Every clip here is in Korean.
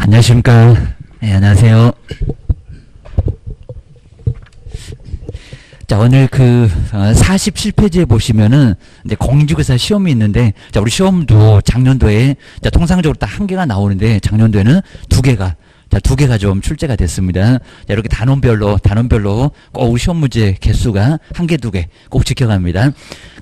안녕하십니까. 네, 안녕하세요. 자, 오늘 47페이지에 보시면은 이제 공인중개사 시험이 있는데, 자, 우리 시험도 작년도에, 자, 통상적으로 딱 한 개가 나오는데, 작년도에는 두 개가 좀 출제가 됐습니다. 자, 이렇게 단원별로 꼭 우리 시험 문제 개수가 한 개, 두 개 꼭 지켜갑니다.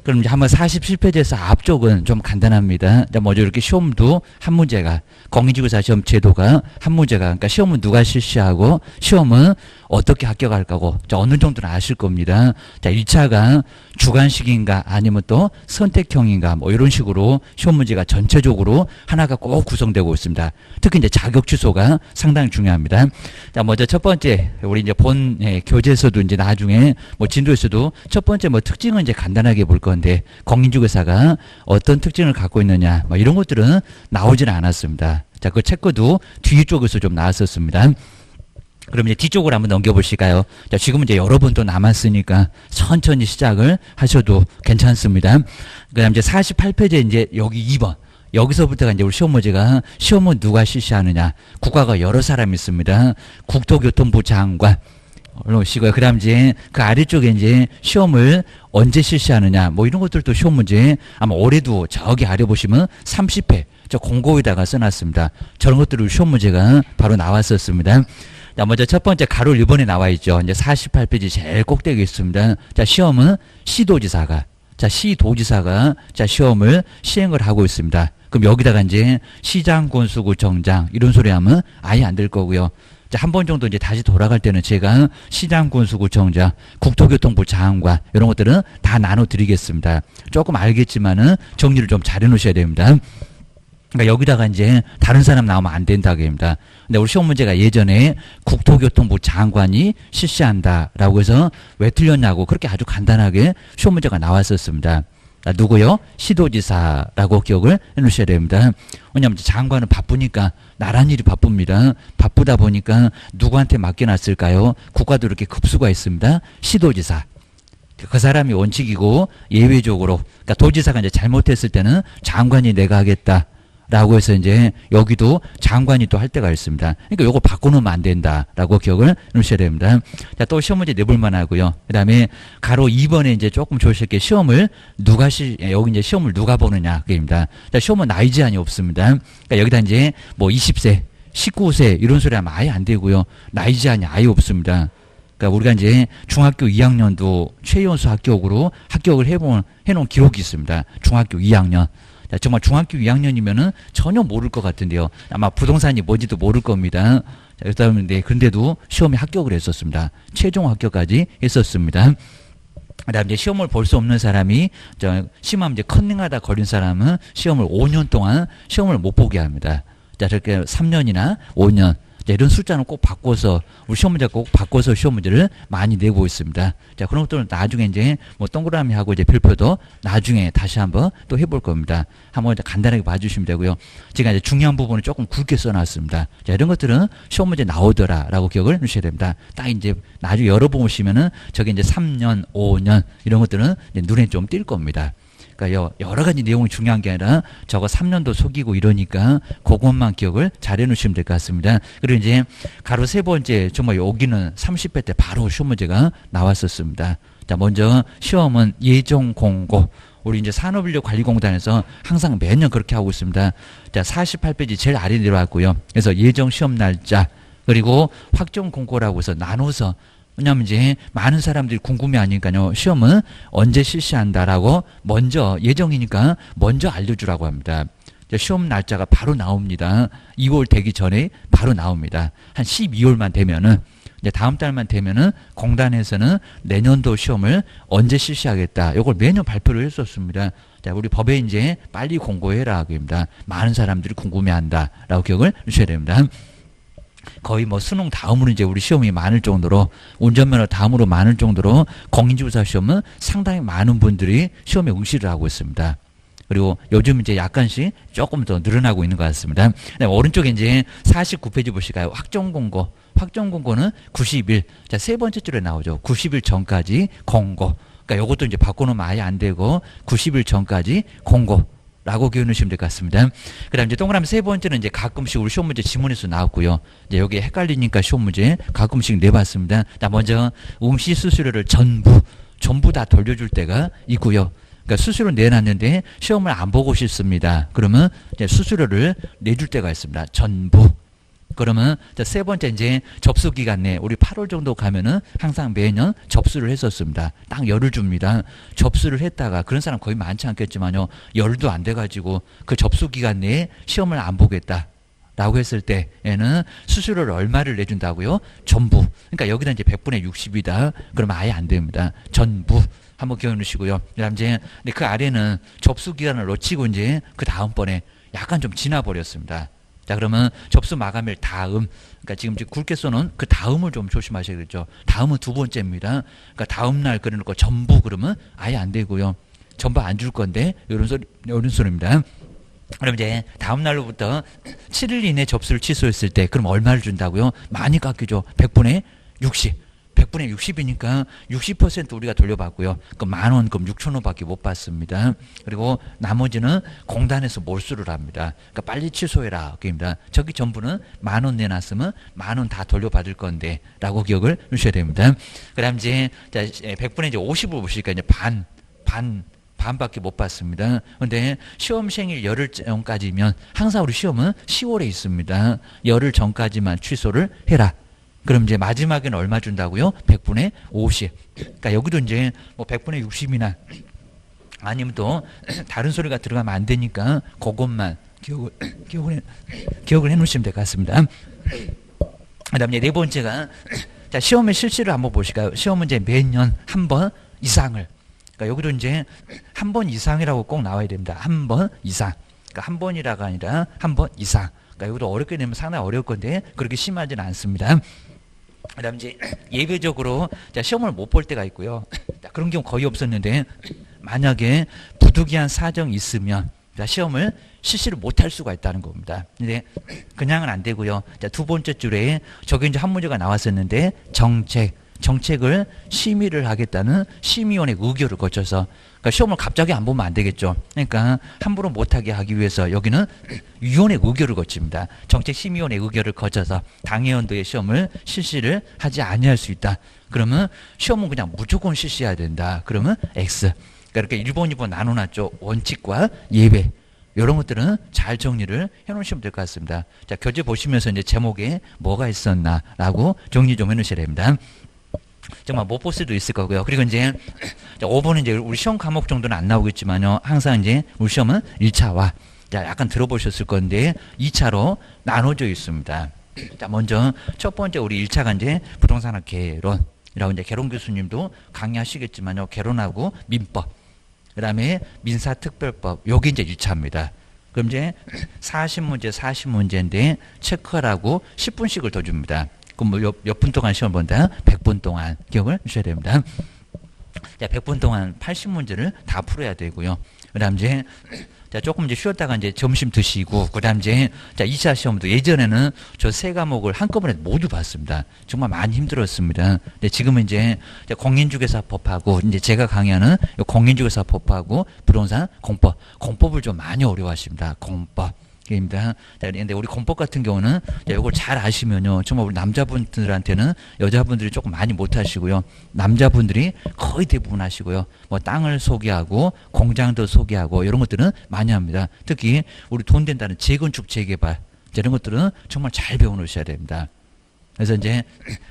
그럼 이제 한번 47페이지에서 앞쪽은 좀 간단합니다. 자, 먼저 이렇게 시험도 한 문제가, 공인중개사 시험 제도가 한 문제가, 그러니까 시험은 누가 실시하고 시험은 어떻게 합격할 거고, 자, 어느 정도는 아실 겁니다. 자, 1차가 주관식인가 아니면 또 선택형인가 뭐 이런 식으로 시험 문제가 전체적으로 하나가 꼭 구성되고 있습니다. 특히 이제 자격 취소가 상당히 중요합니다. 자, 먼저 첫 번째, 우리 이제 본 교재에서도 이제 나중에 뭐 진도에서도 첫 번째 뭐 특징은 이제 간단하게 볼 건데, 공인중개사가 어떤 특징을 갖고 있느냐 뭐 이런 것들은 나오지는 않았습니다. 자, 그 체크도 뒤쪽에서 좀 나왔었습니다. 그럼 이제 뒤쪽으로 한번 넘겨보실까요? 자, 지금은 이제 여러 번 또 남았으니까 천천히 시작을 하셔도 괜찮습니다. 그 다음 이제 48페이지에 이제 여기 2번. 여기서부터가 이제 우리 시험 문제가, 시험은 누가 실시하느냐. 국가가 여러 사람이 있습니다. 국토교통부 장관. 올라오시고요. 그 다음 이제 그 아래쪽에 이제 시험을 언제 실시하느냐. 뭐 이런 것들도 시험 문제 아마 올해도 저기 아래 보시면 30회. 저 공고에다가 써놨습니다. 저런 것들을 시험 문제가 바로 나왔었습니다. 자, 먼저 첫 번째 가로 1번에 나와 있죠. 이제 48페이지 제일 꼭대기 있습니다. 자, 시험은 시도지사가 자, 시험을 시행을 하고 있습니다. 그럼 여기다가 이제 시장, 군수구, 정장 이런 소리 하면 아예 안 될 거고요. 자, 한 번 정도 이제 다시 돌아갈 때는 제가 시장, 군수구, 정장, 국토교통부 장관 이런 것들은 다 나눠 드리겠습니다. 조금 알겠지만은 정리를 좀 잘 해 놓으셔야 됩니다. 그러니까 여기다가 이제 다른 사람 나오면 안 된다고 합니다. 근데 우리 시험 문제가 예전에 국토교통부 장관이 실시한다라고 해서 왜 틀렸냐고 그렇게 아주 간단하게 시험 문제가 나왔었습니다. 누구요? 시도지사라고 기억을 해 놓으셔야 됩니다. 왜냐하면 장관은 바쁘니까, 나란 일이 바쁩니다. 바쁘다 보니까 누구한테 맡겨놨을까요? 국가도 이렇게 급수가 있습니다. 시도지사. 그 사람이 원칙이고 예외적으로, 그러니까 도지사가 이제 잘못했을 때는 장관이 내가 하겠다 라고 해서 이제 여기도 장관이 또 할 때가 있습니다. 그러니까 요거 바꿔놓으면 안 된다라고 기억을 해놓으셔야 됩니다. 자, 또 시험 문제 내볼만 하고요. 그 다음에 가로 2번에 이제 조금 좋으실게 시험을 여기 이제 시험을 누가 보느냐 그입니다. 자, 시험은 나이 제한이 없습니다. 그러니까 여기다 이제 뭐 20세, 19세 이런 소리 하면 아예 안 되고요. 나이 제한이 아예 없습니다. 그러니까 우리가 이제 중학교 2학년도 최연소 합격을 해놓은 기록이 있습니다. 중학교 2학년. 자, 정말 중학교 2학년이면은 전혀 모를 것 같은데요. 아마 부동산이 뭔지도 모를 겁니다. 자, 그런데도 시험에 합격을 했었습니다. 최종 합격까지 했었습니다. 그 다음 이제 시험을 볼 수 없는 사람이, 심하면 이제 컨닝하다 걸린 사람은 시험을 5년 동안 시험을 못 보게 합니다. 자, 저렇게 3년이나 5년. 자, 이런 숫자는 꼭 바꿔서, 우리 시험 문제 꼭 바꿔서 시험 문제를 많이 내고 있습니다. 자, 그런 것들은 나중에 이제 뭐 동그라미 하고 이제 별표도 나중에 다시 한번 또 해볼 겁니다. 한번 간단하게 봐주시면 되고요. 제가 이제 중요한 부분을 조금 굵게 써놨습니다. 자, 이런 것들은 시험 문제 나오더라라고 기억을 해주셔야 됩니다. 딱 이제 나중에 열어보시면은 저게 이제 3년, 5년 이런 것들은 이제 눈에 좀 띌 겁니다. 그러니까 여러 가지 내용이 중요한 게 아니라 저거 3년도 속이고 이러니까 그것만 기억을 잘 해놓으시면 될 것 같습니다. 그리고 이제 가로 세 번째, 정말 여기는 30회 때 바로 시험 문제가 나왔었습니다. 자, 먼저 시험은 예정 공고. 우리 이제 산업인력관리공단에서 항상 매년 그렇게 하고 있습니다. 자, 48페이지 제일 아래 내려왔고요. 그래서 예정 시험 날짜, 그리고 확정 공고라고 해서 나눠서, 왜냐하면 이제 많은 사람들이 궁금해하니까요. 시험은 언제 실시한다라고 먼저, 예정이니까 먼저 알려주라고 합니다. 시험 날짜가 바로 나옵니다. 2월 되기 전에 바로 나옵니다. 한 12월만 되면은, 이제 다음 달만 되면은 공단에서는 내년도 시험을 언제 실시하겠다. 이걸 매년 발표를 했었습니다. 자, 우리 법에 이제 빨리 공고해라. 그럽니다. 많은 사람들이 궁금해한다라고 기억을 해주셔야 됩니다. 거의 뭐 수능 다음으로 이제 우리 시험이 많을 정도로, 운전면허 다음으로 많을 정도로 공인중개사 시험은 상당히 많은 분들이 시험에 응시를 하고 있습니다. 그리고 요즘 이제 약간씩 조금 더 늘어나고 있는 것 같습니다. 오른쪽에 이제 49페이지 보실까요? 확정 공고. 확정 공고는 90일. 자, 세 번째 줄에 나오죠. 90일 전까지 공고. 그러니까 요것도 이제 바꿔놓으면 아예 안 되고 90일 전까지 공고. 라고 기억해 놓으시면 될 것 같습니다. 그 다음 이제 동그라미 세 번째는 이제 가끔씩 우리 시험 문제 지문에서 나왔고요. 이제 여기 헷갈리니까 시험 문제 가끔씩 내봤습니다. 자, 먼저 음식 수수료를 전부 다 돌려줄 때가 있고요. 그러니까 수수료 내놨는데 시험을 안 보고 싶습니다. 그러면 이제 수수료를 내줄 때가 있습니다. 전부. 그러면 세 번째 이제 접수 기간 내 우리 8월 정도 가면은 항상 매년 접수를 했었습니다. 딱 열을 줍니다. 접수를 했다가 그런 사람 거의 많지 않겠지만요. 열도 안 돼가지고 그 접수 기간 내에 시험을 안 보겠다. 라고 했을 때에는 수수료를 얼마를 내준다고요? 전부. 그러니까 여기다 이제 100분의 60이다. 그러면 아예 안 됩니다. 전부. 한번 기억해 놓으시고요. 그다음 이제 그 아래는 접수 기간을 놓치고 이제 그 다음번에 약간 좀 지나버렸습니다. 자, 그러면 접수 마감일 다음, 그러니까 지금 굵게 써놓은 그 다음을 좀 조심하셔야겠죠. 다음은 두 번째입니다. 그러니까 다음 날 그려놓고 전부 그러면 아예 안 되고요. 전부 안 줄 건데 이런 소리입니다. 그럼 이제 다음 날로부터 7일 이내 접수를 취소했을 때 그럼 얼마를 준다고요? 많이 깎이죠. 100분의 60. 100분의 60이니까 60% 우리가 돌려받고요. 그 10,000원, 그럼 6,000원밖에 못 받습니다. 그리고 나머지는 공단에서 몰수를 합니다. 그러니까 빨리 취소해라. 그입니다. 저기 전부는 10,000원 내놨으면 10,000원 다 돌려받을 건데, 라고 기억을 주셔야 됩니다. 그 다음 이제, 100분의 이제 50을 보시니까 이제 반밖에 못 받습니다. 근데 시험생일 열흘 전까지면 항상 우리 시험은 10월에 있습니다. 열흘 전까지만 취소를 해라. 그럼 이제 마지막에는 얼마 준다고요? 100분의 50. 그러니까 여기도 이제 뭐 100분의 60이나 아니면 또 다른 소리가 들어가면 안 되니까 그것만 기억을 해 놓으시면 될 것 같습니다. 그 다음에 네 번째가 자, 시험의 실시를 한번 보실까요? 시험 문제 매년 한 번 이상을. 그러니까 여기도 이제 한 번 이상이라고 꼭 나와야 됩니다. 한 번 이상. 그러니까 한 번이라가 아니라 한 번 이상. 그러니까 여기도 어렵게 내면 상당히 어려울 건데 그렇게 심하지는 않습니다. 그 다음 이제 예외적으로 자, 시험을 못 볼 때가 있고요. 자, 그런 경우 거의 없었는데 만약에 부득이한 사정이 있으면 자, 시험을 실시를 못할 수가 있다는 겁니다. 근데 그냥은 안 되고요. 자, 두 번째 줄에 저기 이제 한 문제가 나왔었는데 정책을 심의를 하겠다는 심의원의 의결을 거쳐서 그러니까 시험을 갑자기 안 보면 안 되겠죠. 그러니까 함부로 못하게 하기 위해서 여기는 위원회 의결을 거칩니다. 정책심의원의 의결을 거쳐서 당해연도의 시험을 실시를 하지 아니할 수 있다. 그러면 시험은 그냥 무조건 실시해야 된다. 그러면 X. 그러니까 이렇게 1번, 2번 나눠놨죠. 원칙과 예외. 이런 것들은 잘 정리를 해놓으시면 될 것 같습니다. 자, 교재 보시면서 이제 제목에 뭐가 있었나라고 정리 좀 해놓으셔야 됩니다. 정말 못 볼 수도 있을 거고요. 그리고 이제 5번은 이제 우리 시험 과목 정도는 안 나오겠지만요. 항상 이제 우리 시험은 1차와 자, 약간 들어보셨을 건데 2차로 나눠져 있습니다. 자, 먼저 첫 번째 우리 1차가 이제 부동산학 개론이라고 이제 개론 교수님도 강의하시겠지만요. 개론하고 민법. 그다음에 민사특별법. 여기 이제 1차입니다. 그럼 이제 40문제인데 체크하라고 10분씩을 더 줍니다. 그럼 뭐 몇 분 동안 시험 본다? 100분 동안 기억을 주셔야 됩니다. 자, 100분 동안 80문제를 다 풀어야 되고요. 그 다음 이제, 자, 조금 이제 쉬었다가 이제 점심 드시고, 그 다음 이제, 자, 2차 시험도 예전에는 저 세 과목을 한꺼번에 모두 봤습니다. 정말 많이 힘들었습니다. 근데 지금은 이제 공인중개사법하고, 이제 제가 강의하는 공인중개사법하고 부동산 공법을 좀 많이 어려워하십니다. 공법. 입니다. 근데 우리 공법 같은 경우는 이걸 잘 아시면요, 정말 우리 남자분들한테는 여자분들이 조금 많이 못하시고요, 남자분들이 거의 대부분 하시고요, 뭐 땅을 소개하고 공장도 소개하고 이런 것들은 많이 합니다. 특히 우리 돈 된다는 재건축 재개발 이런 것들은 정말 잘 배워놓으셔야 됩니다. 그래서 이제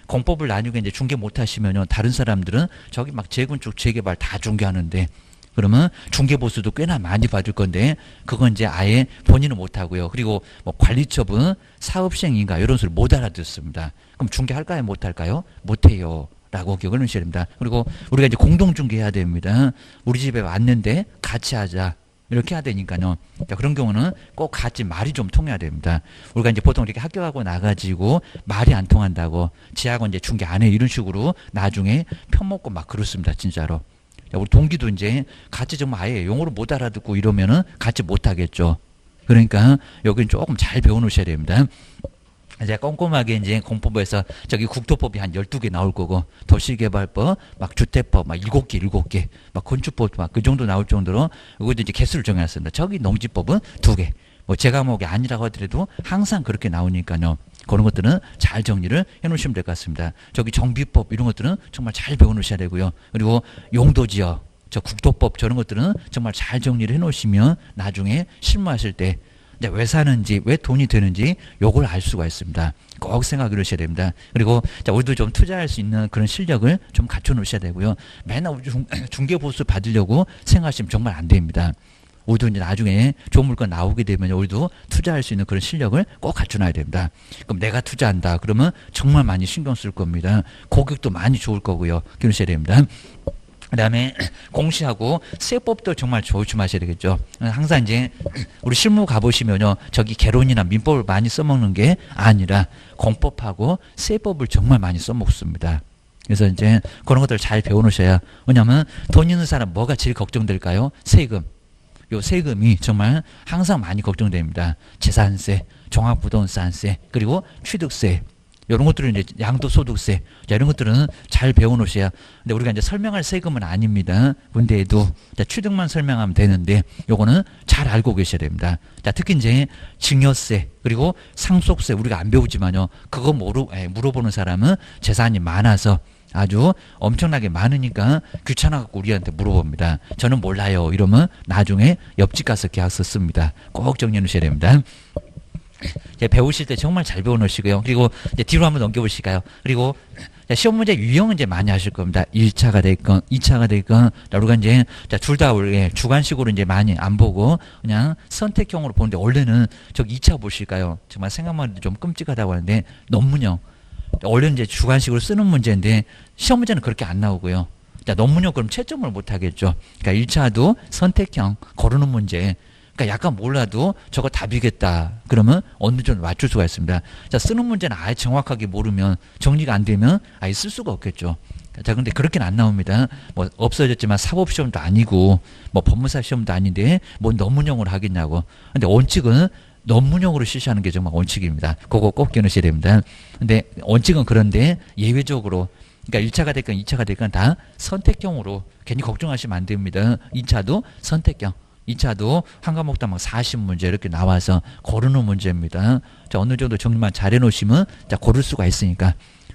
공법을 나중에 이제 중개 못하시면요, 다른 사람들은 저기 막 재건축 재개발 다 중개하는데. 그러면 중개보수도 꽤나 많이 받을 건데 그건 이제 아예 본인은 못하고요. 그리고 뭐 관리처분, 사업시행인가 이런 소리 못 알아듣습니다. 그럼 중개할까요? 못할까요? 못해요. 라고 기억을 하셔야 됩니다. 그리고 우리가 이제 공동중개해야 됩니다. 우리 집에 왔는데 같이 하자. 이렇게 해야 되니까요. 자, 그런 경우는 꼭 같이 말이 좀 통해야 됩니다. 우리가 이제 보통 이렇게 학교 가고 나가지고 말이 안 통한다고 지하고 이제 중개 안 해. 이런 식으로 나중에 편먹고 막 그렇습니다. 진짜로. 우리 동기도 이제 같이 정말 아예 용어를 못 알아듣고 이러면은 같이 못 하겠죠. 그러니까 여기는 조금 잘 배워 놓으셔야 됩니다. 이제 꼼꼼하게 이제 공법에서 저기 국토법이 한 12개 나올 거고, 도시개발법, 막 주택법, 막 7개, 막 건축법, 막 그 정도 나올 정도로, 이것도 이제 개수를 정해놨습니다. 저기 농지법은 2개. 뭐 제 과목이 아니라고 하더라도 항상 그렇게 나오니까요. 그런 것들은 잘 정리를 해 놓으시면 될 것 같습니다. 저기 정비법 이런 것들은 정말 잘 배워 놓으셔야 되고요. 그리고 용도지역, 저 국토법 저런 것들은 정말 잘 정리를 해 놓으시면 나중에 실무하실 때 왜 사는지, 왜 돈이 되는지 요걸 알 수가 있습니다. 꼭 생각을 하셔야 됩니다. 그리고 우리도 좀 투자할 수 있는 그런 실력을 좀 갖춰 놓으셔야 되고요. 맨날 중개보수 받으려고 생각하시면 정말 안 됩니다. 우리도 이제 나중에 좋은 물건 나오게 되면 우리도 투자할 수 있는 그런 실력을 꼭 갖춰놔야 됩니다. 그럼 내가 투자한다. 그러면 정말 많이 신경 쓸 겁니다. 고객도 많이 좋을 거고요. 기르셔야 됩니다. 그 다음에 공시하고 세법도 정말 조심하셔야 되겠죠. 항상 이제 우리 실무 가보시면요. 저기 개론이나 민법을 많이 써먹는 게 아니라 공법하고 세법을 정말 많이 써먹습니다. 그래서 이제 그런 것들을 잘 배워놓으셔야. 왜냐하면 돈 있는 사람 뭐가 제일 걱정될까요? 세금. 요 세금이 정말 항상 많이 걱정됩니다. 재산세, 종합부동산세, 그리고 취득세. 이런 것들은 이제 양도소득세. 자, 이런 것들은 잘 배워놓으셔야. 근데 우리가 이제 설명할 세금은 아닙니다. 근데도 취득만 설명하면 되는데 요거는 잘 알고 계셔야 됩니다. 자, 특히 이제 증여세, 그리고 상속세 우리가 안 배우지만요. 그거 물어보는 사람은 재산이 많아서 아주 엄청나게 많으니까 귀찮아갖고 우리한테 물어봅니다. 저는 몰라요. 이러면 나중에 옆집 가서 계약서 씁니다. 꼭 정리해 놓으셔야 됩니다. 배우실 때 정말 잘 배워 놓으시고요. 그리고 이제 뒤로 한번 넘겨보실까요? 그리고 시험 문제 유형은 이제 많이 하실 겁니다. 1차가 됐건 2차가 됐건 우리가 이제 둘 다 주관식으로 이제 많이 안 보고 그냥 선택형으로 보는데, 원래는 저기 2차 보실까요? 정말 생각만 해도 좀 끔찍하다고 하는데 논문형. 원래는 이제 주관식으로 쓰는 문제인데 시험 문제는 그렇게 안 나오고요. 논문형 그럼 채점을 못 하겠죠. 그러니까 1차도 선택형 거르는 문제. 그러니까 약간 몰라도 저거 답이겠다. 그러면 어느 정도 맞출 수가 있습니다. 자, 쓰는 문제는 아예 정확하게 모르면, 정리가 안 되면 아예 쓸 수가 없겠죠. 자, 근데 그렇게는 안 나옵니다. 뭐 없어졌지만 사법시험도 아니고 뭐 법무사 시험도 아닌데 뭐 논문형으로 하겠냐고. 근데 원칙은 논문형으로 실시하는 게 정말 원칙입니다. 그거 꼭 기억하셔야 됩니다. 근데 원칙은 그런데 예외적으로, 그러니까 1차가 됐건 2차가 됐건 다 선택형으로, 괜히 걱정하시면 안 됩니다. 2차도 선택형. 2차도 한 과목당 막 40문제 이렇게 나와서 고르는 문제입니다. 자, 어느 정도 정리만 잘 해놓으시면 자, 고를 수가 있으니까.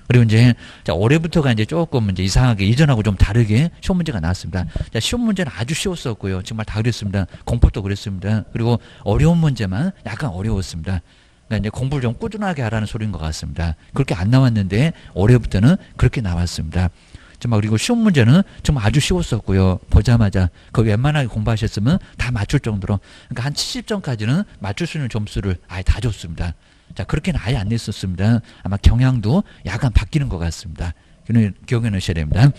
그리고 이제 자, 올해부터가 이제 조금 이제 이상하게 이전하고 좀 다르게 시험 문제가 나왔습니다. 자, 시험 문제는 아주 쉬웠었고요. 정말 다 그랬습니다. 공법도 그랬습니다. 그리고 어려운 문제만 약간 어려웠습니다. 그러니까 이제 공부를 좀 꾸준하게 하라는 소리인 것 같습니다. 그렇게 안 나왔는데 올해부터는 그렇게 나왔습니다. 정말. 그리고 시험 문제는 정말 아주 쉬웠었고요. 보자마자 그 웬만하게 공부하셨으면 다 맞출 정도로, 그러니까 한 70점까지는 맞출 수 있는 점수를 아예 다 줬습니다. 자, 그렇게는 아예 안 냈었습니다. 아마 경향도 약간 바뀌는 것 같습니다. 기억해 놓으셔야 됩니다.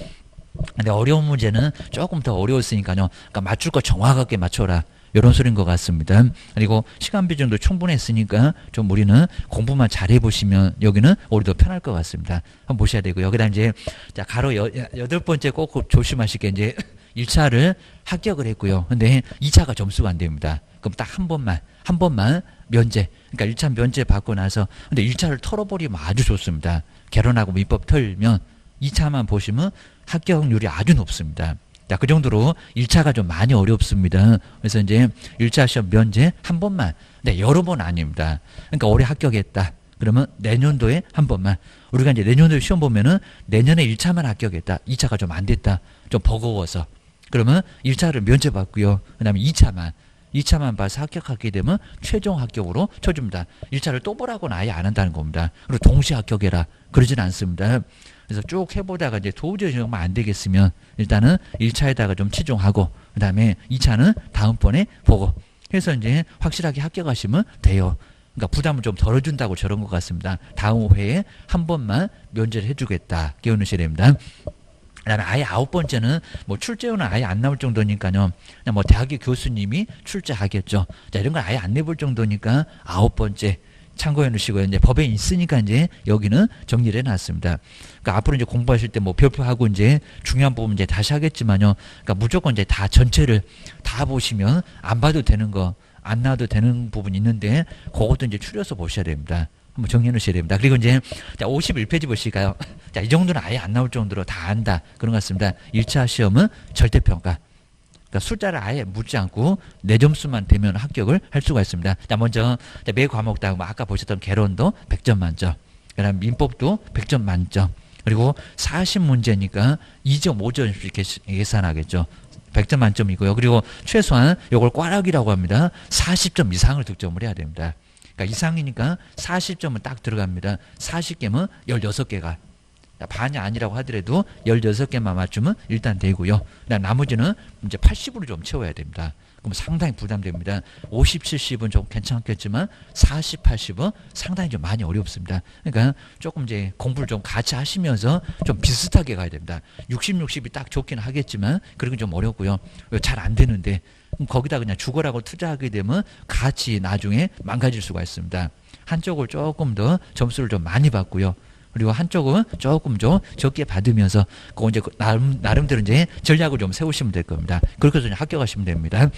근데 어려운 문제는 조금 더 어려웠으니까요. 그러니까 맞출 거 정확하게 맞춰라. 이런 소리인 것 같습니다. 그리고 시간 비중도 충분했으니까 좀 우리는 공부만 잘 해보시면 여기는 우리도 편할 것 같습니다. 한번 보셔야 되고요. 그다음 이제 자, 가로 8번째 꼭 조심하실 게 이제 1차를 합격을 했고요. 근데 2차가 점수가 안 됩니다. 그럼 딱 한 번만 면제. 그러니까 1차 면제 받고 나서, 근데 1차를 털어버리면 아주 좋습니다. 개론하고 민법 털면 2차만 보시면 합격률이 아주 높습니다. 자, 그 정도로 1차가 좀 많이 어렵습니다. 그래서 이제 1차 시험 면제 한 번만. 네, 여러 번 아닙니다. 그러니까 올해 합격했다. 그러면 내년도에 한 번만. 우리가 이제 내년도에 시험 보면은 내년에 1차만 합격했다. 2차가 좀 안 됐다. 좀 버거워서. 그러면 1차를 면제받고요. 그 다음에 2차만 봐서 합격하게 되면 최종 합격으로 쳐줍니다. 1차를 또 보라고는 아예 안 한다는 겁니다. 그리고 동시에 합격해라. 그러진 않습니다. 그래서 쭉 해보다가 이제 도저히 정말 안 되겠으면 일단은 1차에다가 좀 치중하고, 그 다음에 2차는 다음번에 보고 해서 이제 확실하게 합격하시면 돼요. 그러니까 부담을 좀 덜어준다고 저런 것 같습니다. 다음 회에 한 번만 면제를 해주겠다. 기억하셔야 됩니다. 그다음에 아예 9번째는 뭐 출제료는 아예 안 나올 정도니까요. 그냥 뭐 대학의 교수님이 출제하겠죠. 자, 이런 걸 아예 안 내볼 정도니까 9번째. 참고해 놓으시고요. 이제 법에 있으니까 이제 여기는 정리를 해놨습니다. 그러니까 앞으로 이제 공부하실 때 뭐 별표하고 이제 중요한 부분 이제 다시 하겠지만요. 그러니까 무조건 이제 다 전체를 다 보시면 안 봐도 되는 거, 안 나와도 되는 부분이 있는데 그것도 이제 추려서 보셔야 됩니다. 한번 정리해 놓으셔야 됩니다. 그리고 이제 자, 51페이지 보실까요? 자, 이 정도는 아예 안 나올 정도로 다 안다. 그런 것 같습니다. 1차 시험은 절대평가. 그러니까 숫자를 아예 묻지 않고 내 점수만 되면 합격을 할 수가 있습니다. 자, 먼저 자, 매 과목 다 아까 보셨던 개론도 100점 만점. 그다음 민법도 100점 만점. 그리고 40문제니까 2.5점씩 계산하겠죠. 100점 만점이고요. 그리고 최소한 이걸 꽈락이라고 합니다. 40점 이상을 득점을 해야 됩니다. 그러니까 이상이니까 40점은 딱 들어갑니다. 40개면 16개가. 반이 아니라고 하더라도 16개만 맞추면 일단 되고요. 나머지는 이제 80으로 좀 채워야 됩니다. 그럼 상당히 부담됩니다. 50, 70은 좀 괜찮겠지만 40, 80은 상당히 좀 많이 어렵습니다. 그러니까 조금 이제 공부를 좀 같이 하시면서 좀 비슷하게 가야 됩니다. 60, 60이 딱 좋긴 하겠지만 그런 게 좀 어렵고요. 잘 안 되는데 그럼 거기다 그냥 죽어라고 투자하게 되면 같이 나중에 망가질 수가 있습니다. 한쪽을 조금 더 점수를 좀 많이 받고요. 그리고 한쪽은 조금 좀 적게 받으면서 그거 이제 나름대로 이제 전략을 좀 세우시면 될 겁니다. 그렇게 해서 합격하시면 됩니다.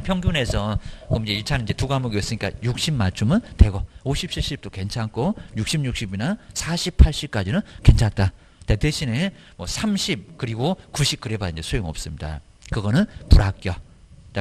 평균에서 그럼 이제 1차는 이제 두 과목이었으니까 60 맞추면 되고 50, 70도 괜찮고 60, 60이나 40, 80까지는 괜찮다. 대신에 뭐 30 그리고 90 그래봐 이제 소용없습니다. 그거는 불합격.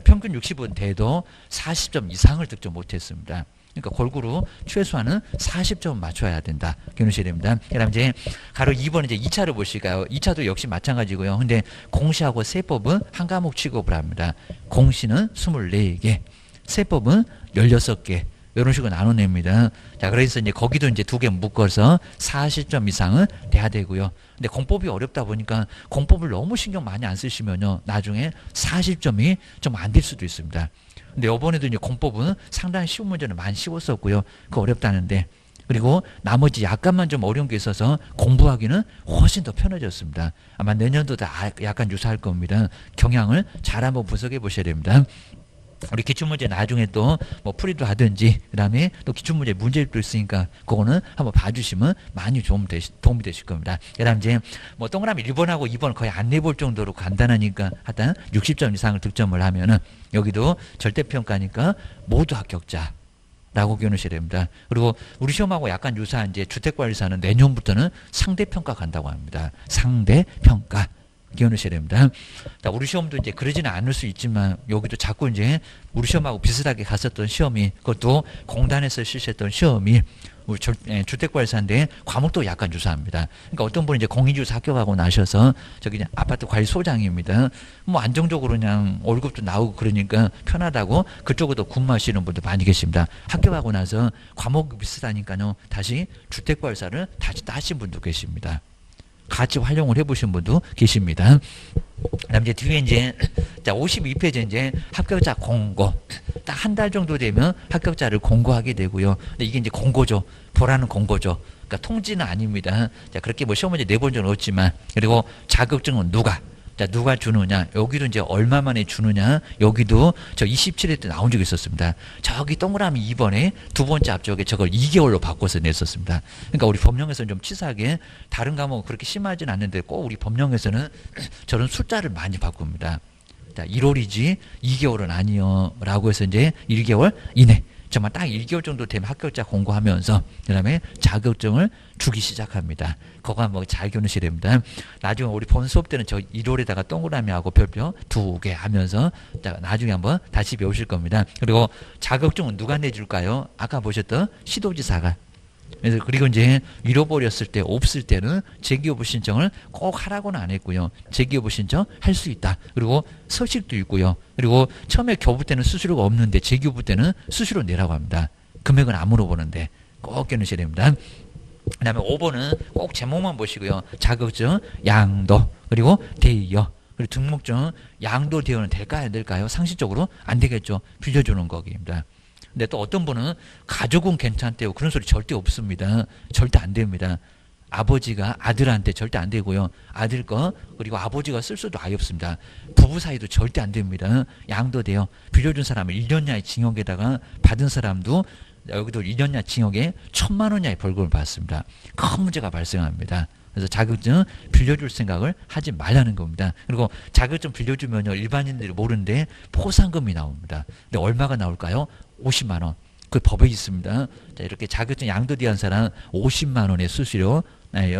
평균 60은 돼도 40점 이상을 득점 못했습니다. 그러니까 골고루 최소한은 40점 맞춰야 된다. 기억하셔야 됩니다. 그다음 이제 가로 2번 이제 2차를 보실까요? 2차도 역시 마찬가지고요. 근데 공시하고 세법은 한 과목 취급을 합니다. 공시는 24개, 세법은 16개. 이런 식으로 나눠냅니다. 자, 그래서 이제 거기도 이제 두 개 묶어서 40점 이상은 돼야 되고요. 근데 공법이 어렵다 보니까 공법을 너무 신경 많이 안 쓰시면요. 나중에 40점이 좀 안 될 수도 있습니다. 근데 이번에도 이제 공법은 상당히 쉬운 문제는 많이 쉬웠었고요. 그거 어렵다는데. 그리고 나머지 약간만 좀 어려운 게 있어서 공부하기는 훨씬 더 편해졌습니다. 아마 내년도도 약간 유사할 겁니다. 경향을 잘 한번 분석해 보셔야 됩니다. 우리 기출문제 나중에 또 뭐 풀이도 하든지 그다음에 또 기출문제 문제집도 있으니까 그거는 한번 봐주시면 많이 도움이 되실 겁니다. 그다음 이제 뭐 동그라미 1번하고 2번 거의 안 내볼 정도로 간단하니까 하여튼 60점 이상을 득점을 하면은 여기도 절대평가니까 모두 합격자. 라고 기억하셔야 됩니다. 그리고 우리 시험하고 약간 유사한 이제 주택관리사는 내년부터는 상대평가 간다고 합니다. 상대평가. 기억하셔야 됩니다. 우리 시험도 이제 그러지는 않을 수 있지만 여기도 자꾸 이제 우리 시험하고 비슷하게 갔었던 시험이 그것도 공단에서 실시했던 시험이 우리 주택관리사인데 과목도 약간 유사합니다. 그러니까 어떤 분은 이제 공인주사 합격하고 나셔서 저기 이제 아파트 관리 소장입니다. 뭐 안정적으로 그냥 월급도 나오고 그러니까 편하다고 그쪽으로 근무하시는 분도 많이 계십니다. 합격하고 나서 과목이 비슷하니까요. 다시 주택관리사를 다시 따신 분도 계십니다. 같이 활용을 해보신 분도 계십니다. 그다음 이제 뒤에 이제 자 52페이지 이제 합격자 공고 딱 한 달 정도 되면 합격자를 공고하게 되고요. 근데 이게 이제 공고죠. 보라는 공고죠. 그러니까 통지는 아닙니다. 자 그렇게 뭐 시험 문제 내본 적은 없지만 그리고 자격증은 누가 주느냐 여기도 이제 얼마 만에 주느냐 여기도 저 27회 때 나온 적이 있었습니다. 저기 동그라미 2번에 두 번째 앞쪽에 저걸 2개월로 바꿔서 냈었습니다. 그러니까 우리 법령에서는 좀 치사하게 다른 과목은 그렇게 심하진 않는데 꼭 우리 법령에서는 저런 숫자를 많이 바꿉니다. 자 1월이지 2개월은 아니요 라고 해서 이제 1개월 이내 정말 딱 1개월 정도 되면 합격자 공고하면서 그 다음에 자격증을 주기 시작합니다. 그거 한번 잘 겨누셔야 됩니다. 나중에 우리 본 수업 때는 저 1월에다가 동그라미하고 별표 2개 하면서 나중에 한번 다시 배우실 겁니다. 그리고 자격증은 누가 내줄까요? 아까 보셨던 시도지사가. 그래서 그리고 이제 잃어버렸을 때 없을 때는 재기여부 신청을 꼭 하라고는 안 했고요. 재기여부 신청 할 수 있다. 그리고 서식도 있고요. 그리고 처음에 교부 때는 수수료가 없는데 재기여부 때는 수수료 내라고 합니다. 금액은 안 물어보는데 꼭 겨누셔야 됩니다. 그 다음에 5번은 꼭 제목만 보시고요. 자격증, 양도, 그리고 대여, 그리고 등록증, 양도 대여는 될까요? 안 될까요? 상식적으로 안 되겠죠. 빌려주는 거기입니다. 근데 또 어떤 분은 가족은 괜찮대요. 그런 소리 절대 없습니다. 절대 안 됩니다. 아버지가 아들한테 절대 안 되고요. 아들 거 그리고 아버지가 쓸 수도 아예 없습니다. 부부 사이도 절대 안 됩니다. 양도 돼요. 빌려준 사람은 1년야의 징역에다가 받은 사람도 여기도 1년야 징역에 1,000만 원야의 벌금을 받습니다. 큰 문제가 발생합니다. 그래서 자격증 빌려줄 생각을 하지 말라는 겁니다. 그리고 자격증 빌려주면요 일반인들이 모르는데 포상금이 나옵니다. 근데 얼마가 나올까요? 50만 원. 그 법에 있습니다. 자, 이렇게 자격증 양도대한 사람 50만 원의 수수료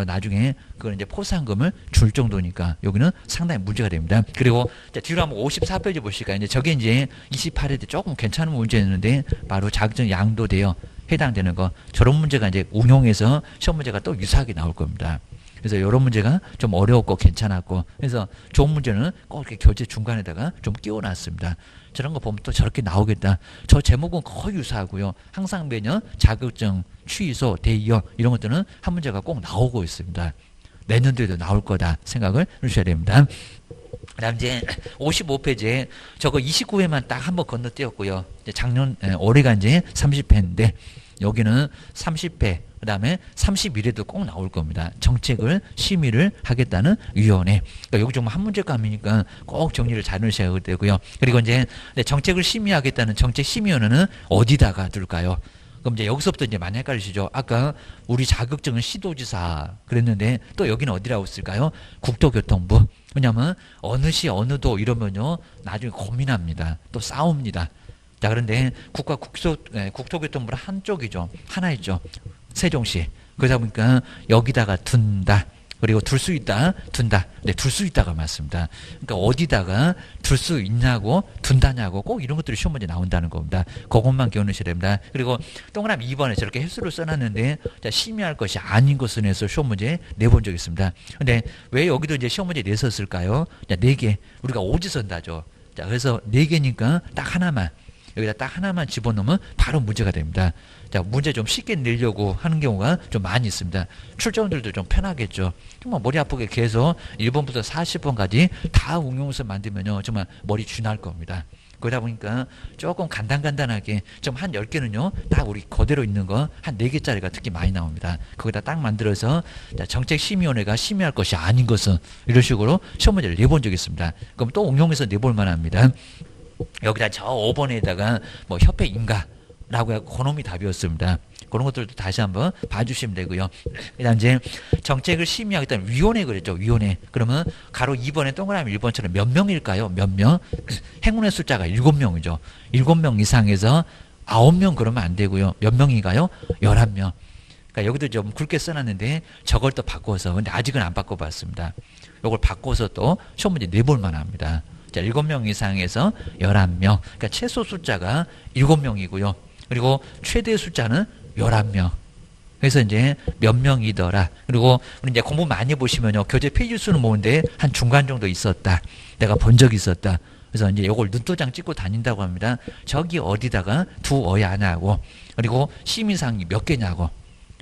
나중에 그걸 이제 포상금을 줄 정도니까 여기는 상당히 문제가 됩니다. 그리고 자, 뒤로 한번 54페이지 보실까요? 이제 저게 이제 28회 때 조금 괜찮은 문제였는데 바로 자격증 양도되어 해당되는 거 저런 문제가 이제 응용해서 시험 문제가 또 유사하게 나올 겁니다. 그래서 이런 문제가 좀 어려웠고 괜찮았고 그래서 좋은 문제는 꼭 이렇게 교재 중간에다가 좀 끼워놨습니다. 저런 거 보면 또 저렇게 나오겠다. 저 제목은 거의 유사하고요. 항상 매년 자격증, 취소, 대이어 이런 것들은 한 문제가 꼭 나오고 있습니다. 내년도에도 나올 거다 생각을 해주셔야 됩니다. 그다음 이제 55페이지에 저거 29회만 딱 한번 건너뛰었고요. 작년 올해가 이제 30회인데 여기는 30회 그 다음에 31회도 꼭 나올 겁니다. 정책을 심의를 하겠다는 위원회. 그러니까 여기 좀 한 문제감이니까 꼭 정리를 잘 하셔야 되고요. 그리고 이제 정책을 심의하겠다는 정책심의위원회는 어디다가 둘까요? 그럼 이제 여기서부터 이제 많이 헷갈리시죠. 아까 우리 자격증은 시도지사 그랬는데 또 여기는 어디라고 쓸까요? 국토교통부. 왜냐하면 어느 시 어느 도 이러면요 나중에 고민합니다. 또 싸웁니다. 자 그런데 국토교통부는 한쪽이죠. 하나 있죠. 세종시. 그러다 보니까 여기다가 둔다. 그리고 둘 수 있다. 둔다. 네, 둘 수 있다가 맞습니다. 그러니까 어디다가 둘 수 있냐고 둔다냐고 꼭 이런 것들이 시험 문제 나온다는 겁니다. 그것만 기억하셔야 됩니다. 그리고 동그라미 2번에 저렇게 횟수를 써놨는데 자, 심의할 것이 아닌 것을 내서 시험 문제 내본 적이 있습니다. 근데 왜 여기도 이제 시험 문제 냈었을까요? 자, 4개. 우리가 오지선다죠. 자, 그래서 4개니까 딱 하나만. 여기다 딱 하나만 집어넣으면 바로 문제가 됩니다. 자, 문제 좀 쉽게 내려고 하는 경우가 좀 많이 있습니다. 출제원들도 좀 편하겠죠. 정말 머리 아프게 계속 1번부터 40번까지 다 응용해서 만들면요. 정말 머리 쥐날 겁니다. 그러다 보니까 조금 간단하게 좀 한 10개는요. 딱 우리 그대로 있는 거 한 4개짜리가 특히 많이 나옵니다. 거기다 딱 만들어서 자, 정책심의위원회가 심의할 것이 아닌 것은 이런 식으로 시험 문제를 내본 적이 있습니다. 그럼 또 응용해서 내볼 만합니다. 여기다 저 5번에다가 뭐 협회인가라고 해서 그놈이 답이었습니다. 그런 것들도 다시 한번 봐주시면 되고요. 그다음 이제 정책을 심의하겠다는 위원회 그랬죠. 위원회. 그러면 가로 2번에 동그라미 1번처럼 몇 명일까요? 몇 명? 행운의 숫자가 7명이죠. 7명 이상에서 9명 그러면 안 되고요. 몇 명인가요? 11명. 그러니까 여기도 좀 굵게 써놨는데 저걸 또 바꿔서 근데 아직은 안 바꿔봤습니다. 이걸 바꿔서 또 시험 문제 내볼 만합니다. 자, 7명 이상에서 11명. 그러니까 최소 숫자가 7명이고요. 그리고 최대 숫자는 11명. 그래서 이제 몇 명이더라. 그리고 우리 이제 공부 많이 보시면요. 교재 페이지 수는 모은데 한 중간 정도 있었다. 내가 본 적이 있었다. 그래서 이제 요걸 눈도장 찍고 다닌다고 합니다. 저기 어디다가 두어야 하냐고. 그리고 심의사항이 몇 개냐고.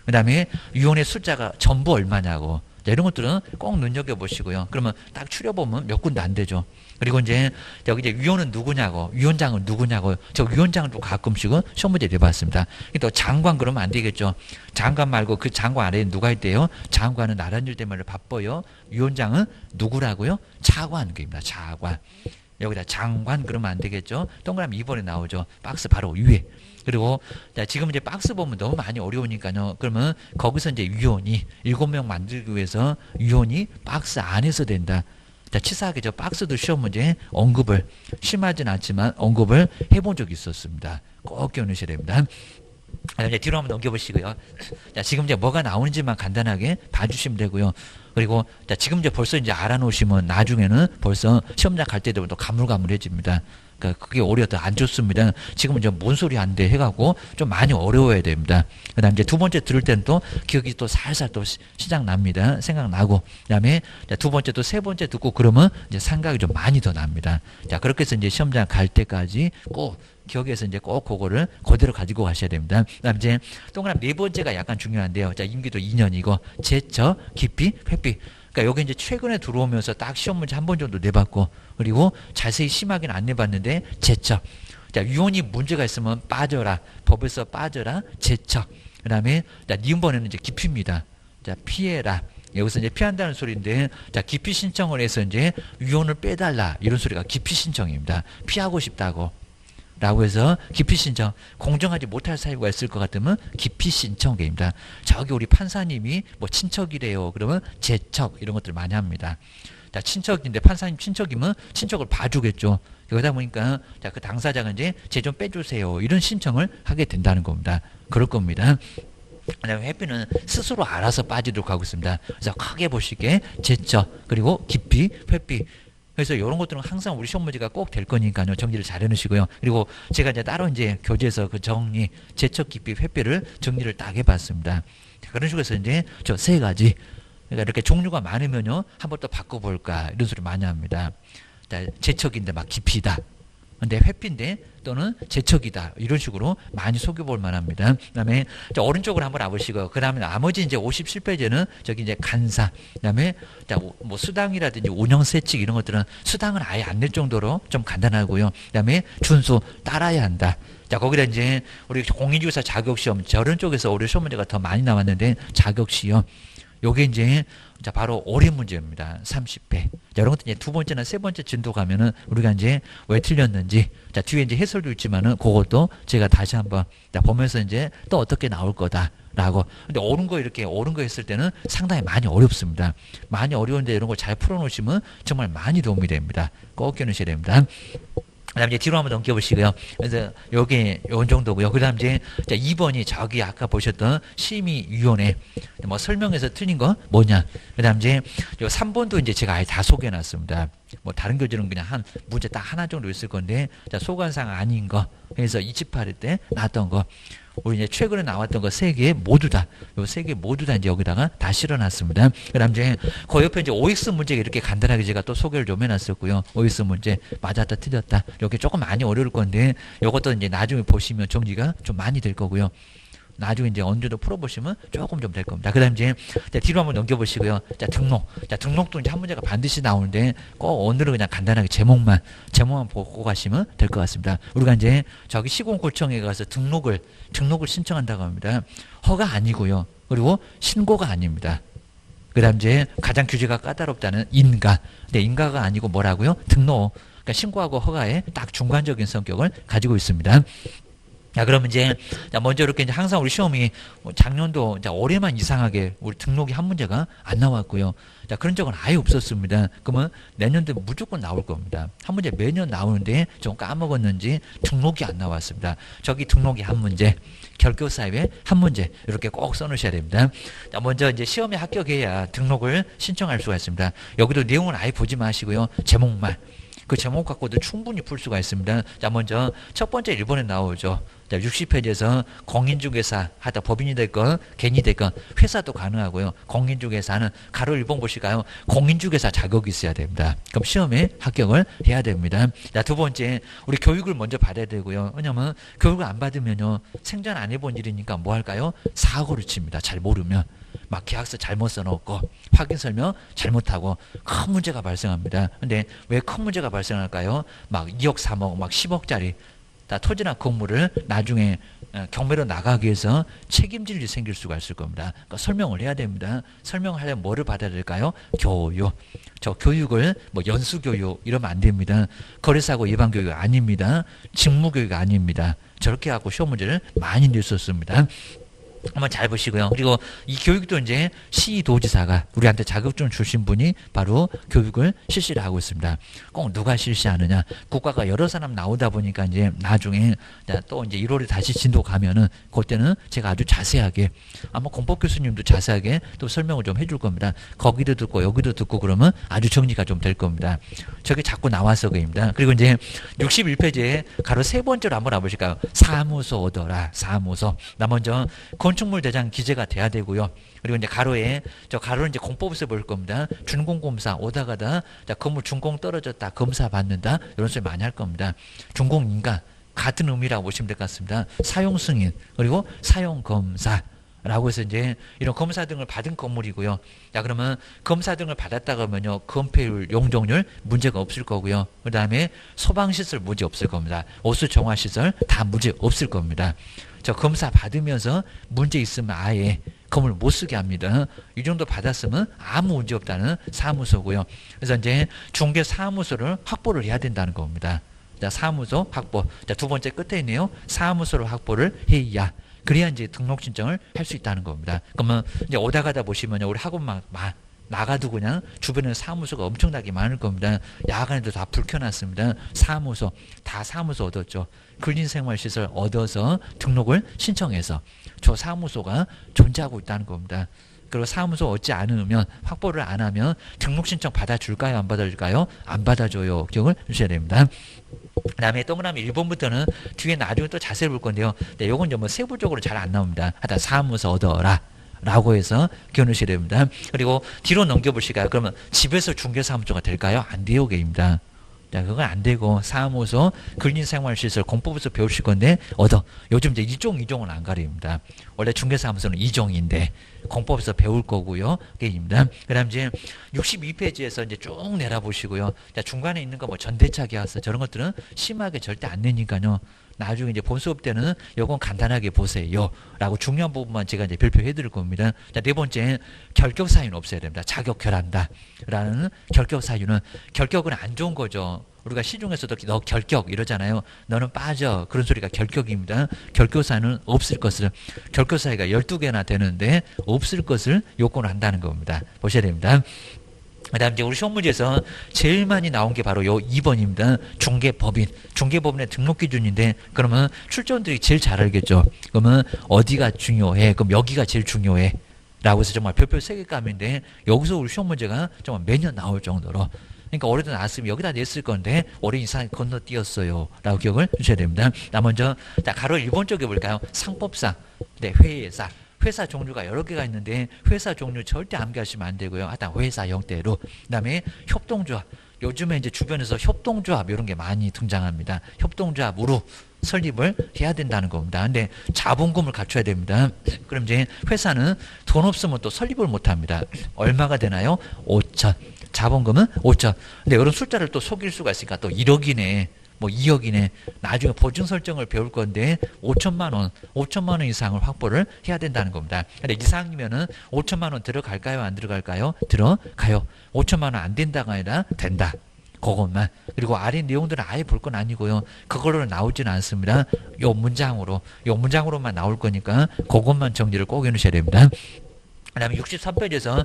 그 다음에 위원회 숫자가 전부 얼마냐고. 자, 이런 것들은 꼭 눈여겨보시고요. 그러면 딱 추려보면 몇 군데 안 되죠. 그리고 이제 여기 이제 위원은 누구냐고, 위원장은 누구냐고, 저 위원장은 또 가끔씩은 시험 문제 내봤습니다. 또 장관 그러면 안 되겠죠. 장관 말고 그 장관 아래에 누가 있대요? 장관은 나란 일 때문에 바빠요. 위원장은 누구라고요? 차관 그입니다. 차관. 여기다 장관 그러면 안 되겠죠. 동그라미 2번에 나오죠. 박스 바로 위에. 그리고 자, 지금 이제 박스 보면 너무 많이 어려우니까요. 그러면 거기서 이제 위원이 7명 만들기 위해서 위원이 박스 안에서 된다. 자, 치사하게 저 박스도 시험 문제 언급을 심하진 않지만 언급을 해본 적이 있었습니다. 꼭 기억하셔야 됩니다. 이제 뒤로 한번 넘겨보시고요. 자, 지금 이제 뭐가 나오는지만 간단하게 봐주시면 되고요. 그리고 자, 지금 이제 벌써 이제 알아놓으시면 나중에는 벌써 시험장 갈 때 되면 또 가물가물해집니다. 그러니까 그게 오히려 더 안 좋습니다. 지금은 이제 뭔 소리 안 돼 해갖고 좀 많이 어려워야 됩니다. 그 다음 이제 두 번째 들을 때는 또 기억이 또 살살 또 시작 납니다. 생각나고. 그 다음에 두 번째 또 세 번째 듣고 그러면 이제 생각이 좀 많이 더 납니다. 자, 그렇게 해서 이제 시험장 갈 때까지 꼭 기억해서 이제 꼭 그거를 그대로 가지고 가셔야 됩니다. 그 다음 이제 동그라미 네 번째가 약간 중요한데요. 자, 임기도 2년이고 제처, 기피, 회피. 그러니까 여기 이제 최근에 들어오면서 딱 시험 문제 한 번 정도 내봤고, 그리고 자세히 심하게는 안 내봤는데 제척. 자, 위원이 문제가 있으면 빠져라. 법에서 빠져라. 제척. 그다음에 자, 니은번에는 이제 기피입니다. 자, 피해라. 여기서 이제 피한다는 소리인데, 자, 기피 신청을 해서 이제 위원을 빼달라. 이런 소리가 기피 신청입니다. 피하고 싶다고. 라고 해서 기피 신청, 공정하지 못할 사유가 있을 것 같으면 기피 신청입니다. 저기 우리 판사님이 뭐 친척이래요. 그러면 제척 이런 것들 많이 합니다. 자, 친척인데 판사님 친척이면 친척을 봐주겠죠. 그러다 보니까 자, 그 당사자가 이제 쟤 좀 빼주세요. 이런 신청을 하게 된다는 겁니다. 그럴 겁니다. 그다음에 회피는 스스로 알아서 빠지도록 하고 있습니다. 그래서 크게 보시기에 제척 그리고 깊이 회피. 그래서 이런 것들은 항상 우리 시험 문제가 꼭 될 거니까요. 정리를 잘 해놓으시고요. 그리고 제가 이제 따로 이제 교재에서 그 정리, 제척, 깊이, 회피를 정리를 딱 해봤습니다. 자, 그런 식으로 해서 이제 저 세 가지. 그러니까 이렇게 종류가 많으면요. 한번 또 바꿔볼까. 이런 소리 많이 합니다. 자, 제척인데 막 깊이다. 근데 회피인데 또는 제척이다. 이런 식으로 많이 속여볼 만합니다. 그 다음에 오른쪽으로 한번 와보시고, 그 다음에 나머지 이제 57페이지는 저기 이제 간사, 그 다음에 뭐 수당이라든지 운영세칙 이런 것들은 수당은 아예 안 낼 정도로 좀 간단하고요. 그 다음에 준수 따라야 한다. 자, 거기다 이제 우리 공인중개사 자격시험, 저런 쪽에서 우리 시험 문제가 더 많이 나왔는데 자격시험. 요게 이제 자 바로 어려운 문제입니다. 30회. 자, 이런 것도 이제 두 번째나 세 번째 진도 가면은 우리가 이제 왜 틀렸는지 자 뒤에 이제 해설도 있지만은 그것도 제가 다시 한번 자, 보면서 이제 또 어떻게 나올 거다라고. 근데 옳은 거 이렇게 옳은 거 했을 때는 상당히 많이 어렵습니다. 많이 어려운데 이런 걸 잘 풀어놓으시면 정말 많이 도움이 됩니다. 꼭 끼놓으셔야 됩니다. 그 다음 이제 뒤로 한번 넘겨보시고요. 그래서 요게 요 정도고요. 그 다음 이제 2번이 저기 아까 보셨던 심의위원회 뭐 설명해서 틀린 거 뭐냐. 그 다음 이제 요 3번도 이제 제가 아예 다 소개해놨습니다. 뭐 다른 교재는 그냥 한 문제 딱 하나 정도 있을 건데 자, 소관상 아닌 거 그래서 28회 때 나왔던 거 우리 이제 최근에 나왔던 거 3개 모두 다, 요 3개 모두 다 이제 여기다가 다 실어놨습니다. 그 다음 이제 그 옆에 이제 OX 문제가 이렇게 간단하게 제가 또 소개를 좀 해놨었고요. OX 문제 맞았다 틀렸다 이렇게 조금 많이 어려울 건데 요것도 이제 나중에 보시면 정리가 좀 많이 될 거고요. 나중에 이제 언제도 풀어보시면 조금 좀 될 겁니다. 그 다음 이제 뒤로 한번 넘겨보시고요. 자, 등록. 자, 등록도 이제 한 문제가 반드시 나오는데 꼭 오늘은 그냥 간단하게 제목만 보고 가시면 될 것 같습니다. 우리가 이제 저기 시공구청에 가서 등록을 신청한다고 합니다. 허가 아니고요. 그리고 신고가 아닙니다. 그 다음 이제 가장 규제가 까다롭다는 인가. 근데 인가가 아니고 뭐라고요? 등록. 그러니까 신고하고 허가의 딱 중간적인 성격을 가지고 있습니다. 자, 그러면 이제, 먼저 이렇게 이제 항상 우리 시험이 작년도 이제 올해만 이상하게 우리 등록이 한 문제가 안 나왔고요. 자, 그런 적은 아예 없었습니다. 그러면 내년도 무조건 나올 겁니다. 한 문제 매년 나오는데 좀 까먹었는지 등록이 안 나왔습니다. 저기 등록이 한 문제, 결교사회 한 문제, 이렇게 꼭 써놓으셔야 됩니다. 자, 먼저 이제 시험에 합격해야 등록을 신청할 수가 있습니다. 여기도 내용은 아예 보지 마시고요. 제목만. 그 제목 갖고도 충분히 풀 수가 있습니다. 자, 먼저 첫 번째 1번에 나오죠. 자, 60페이지에서 공인중개사 하다 법인이 됐건 개인이 됐건 회사도 가능하고요. 공인중개사는 가로 1번 보실까요? 공인중개사 자격이 있어야 됩니다. 그럼 시험에 합격을 해야 됩니다. 자, 두 번째 우리 교육을 먼저 받아야 되고요. 왜냐면 교육을 안 받으면요 생전 안 해본 일이니까 뭐 할까요? 사고를 칩니다. 잘 모르면. 막 계약서 잘못 써놓고 확인 설명 잘못하고 큰 문제가 발생합니다. 근데 왜 큰 문제가 발생할까요? 막 2억, 3억, 막 10억짜리 다 토지나 건물을 나중에 경매로 나가기 위해서 책임질 일이 생길 수가 있을 겁니다. 그러니까 설명을 해야 됩니다. 설명을 하려면 뭐를 받아야 될까요? 교육. 저 교육을 뭐 연수교육 이러면 안 됩니다. 거래사고 예방교육 아닙니다. 직무교육 아닙니다. 저렇게 갖고 시험 문제를 많이 냈었습니다. 한번 잘 보시고요. 그리고 이 교육도 이제 시도지사가 우리한테 자격증을 주신 분이 바로 교육을 실시를 하고 있습니다. 꼭 누가 실시하느냐? 국가가 여러 사람 나오다 보니까 이제 나중에 또 이제 1월에 다시 진도 가면은 그때는 제가 아주 자세하게 아마 공법 교수님도 자세하게 또 설명을 좀 해줄 겁니다. 거기도 듣고 여기도 듣고 그러면 아주 정리가 좀 될 겁니다. 저게 자꾸 나와서 그입니다. 그리고 이제 61페이지에 가로 세 번째로 한번 와보실까요? 사무소 오더라. 사무소. 나 먼저 건축물 대장 기재가 돼야 되고요. 그리고 이제 가로에 저 가로는 이제 공법에서 볼 겁니다. 준공검사 오다 가다 자 건물 준공 떨어졌다 검사 받는다 이런 소리 많이 할 겁니다. 준공인가 같은 의미라고 보시면 될 것 같습니다. 사용 승인 그리고 사용 검사. 라고 해서 이제 이런 검사 등을 받은 건물이고요. 자, 그러면 검사 등을 받았다 그러면요. 건폐율, 용적률 문제가 없을 거고요. 그 다음에 소방시설 문제 없을 겁니다. 오수 정화시설 다 문제 없을 겁니다. 저 검사 받으면서 문제 있으면 아예 건물 못 쓰게 합니다. 이 정도 받았으면 아무 문제 없다는 사무소고요. 그래서 이제 중개 사무소를 확보를 해야 된다는 겁니다. 자, 사무소 확보. 자, 두 번째 끝에 있네요. 사무소를 확보를 해야. 그래야 이제 등록 신청을 할 수 있다는 겁니다. 그러면 이제 오다 가다 보시면 우리 학원 나가도 그냥 주변에 사무소가 엄청나게 많을 겁니다. 야간에도 다 불 켜놨습니다. 사무소, 다 사무소 얻었죠. 근린생활시설 얻어서 등록을 신청해서 저 사무소가 존재하고 있다는 겁니다. 그리고 사무소 얻지 않으면, 확보를 안 하면 등록 신청 받아줄까요? 안 받아줄까요? 안 받아줘요. 기억을 주셔야 됩니다. 그 다음에 동그라미 1번부터는 뒤에 나중에 또 자세히 볼 건데요. 네, 요건 뭐 세부적으로 잘 안 나옵니다. 하여튼 사무소 얻어라 라고 해서 기억하셔야 됩니다. 그리고 뒤로 넘겨보실까요? 그러면 집에서 중개사무소가 될까요? 안 돼요. 게입니다. 자, 그건 안 되고 사무소, 근린생활시설, 공법에서 배우실 건데 요즘 이제 2종은 안 가립니다. 원래 중개사무소는 2종인데 공법에서 배울 거고요. 게임입니다. 그다음 이제 62페이지에서 이제 쭉 내려보시고요. 자, 중간에 있는 거 뭐 전대차 계약서 저런 것들은 심하게 절대 안 내니까요. 나중에 이제 본 수업 때는 요건 간단하게 보세요. 라고 중요한 부분만 제가 이제 발표해 드릴 겁니다. 자, 네 번째, 결격 사유는 없어야 됩니다. 자격결한다. 라는 결격 사유는, 결격은 안 좋은 거죠. 우리가 시중에서도 너 결격 이러잖아요. 너는 빠져. 그런 소리가 결격입니다. 결격 사유는 없을 것을, 결격 사유가 12개나 되는데 없을 것을 요건을 한다는 겁니다. 보셔야 됩니다. 그 다음 이제 우리 시험 문제에서 제일 많이 나온 게 바로 요 2번입니다. 중개법인. 중개법인의 등록 기준인데, 그러면 출제원들이 제일 잘 알겠죠. 그러면 어디가 중요해? 그럼 여기가 제일 중요해. 라고 해서 정말 별표 3개감인데, 여기서 우리 시험 문제가 정말 매년 나올 정도로. 그러니까 올해도 나왔으면 여기다 냈을 건데, 올해 이상 건너뛰었어요. 라고 기억을 주셔야 됩니다. 나 먼저, 자, 가로 1번 쪽에 볼까요? 상법상. 네, 회사. 회사 종류가 여러 개가 있는데 회사 종류 절대 암기하시면 안 되고요. 하여튼 회사 형태로. 그 다음에 협동조합. 요즘에 이제 주변에서 협동조합 이런 게 많이 등장합니다. 협동조합으로 설립을 해야 된다는 겁니다. 근데 자본금을 갖춰야 됩니다. 그럼 이제 회사는 돈 없으면 또 설립을 못 합니다. 얼마가 되나요? 5천. 자본금은 5천. 근데 이런 숫자를 또 속일 수가 있으니까 또 1억이네. 뭐 2억이네. 나중에 보증 설정을 배울 건데 5천만 원 이상을 확보를 해야 된다는 겁니다. 근데 이상이면은 5천만 원 들어갈까요? 안 들어갈까요? 들어가요. 5천만 원 안 된다가 아니라 된다. 그것만. 그리고 아래 내용들은 아예 볼 건 아니고요. 그걸로 나오지는 않습니다. 요 문장으로만 나올 거니까 그것만 정리를 꼭 해놓으셔야 됩니다. 그 다음에 63페이지에서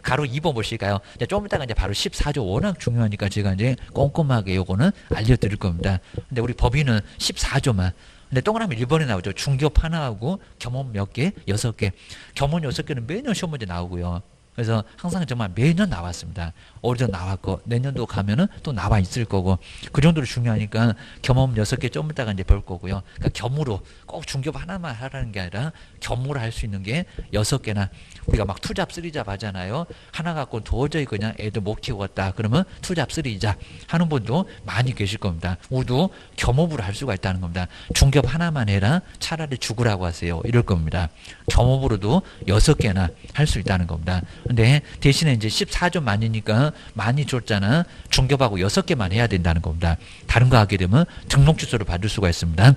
가로 2번 보실까요? 좀 이따가 이제 바로 14조 워낙 중요하니까 제가 이제 꼼꼼하게 요거는 알려드릴 겁니다. 근데 우리 법인은 14조만. 근데 동그라미 1번에 나오죠. 중개업 하나하고 겸업 몇 개? 6개. 겸업 6개는 매년 시험 문제 나오고요. 그래서 항상 정말 매년 나왔습니다. 올해도 나왔고 내년도 가면은 또 나와 있을 거고 그 정도로 중요하니까 겸업 6개 좀 이따가 이제 볼 거고요. 그러니까 겸으로 꼭 중개업 하나만 하라는 게 아니라 겸으로 할 수 있는 게 6개나 우리가 막 투잡 쓰리잡 하잖아요. 하나 갖고 도저히 그냥 애들 못 키웠다. 그러면 투잡 쓰리잡 하는 분도 많이 계실 겁니다. 우리도 겸업으로 할 수가 있다는 겁니다. 중개업 하나만 해라. 차라리 죽으라고 하세요. 이럴 겁니다. 겸업으로도 6개나 할 수 있다는 겁니다. 근데 대신에 이제 14조 많으니까 많이 줬잖아. 중개업하고 6개만 해야 된다는 겁니다. 다른 거 하게 되면 등록 취소를 받을 수가 있습니다.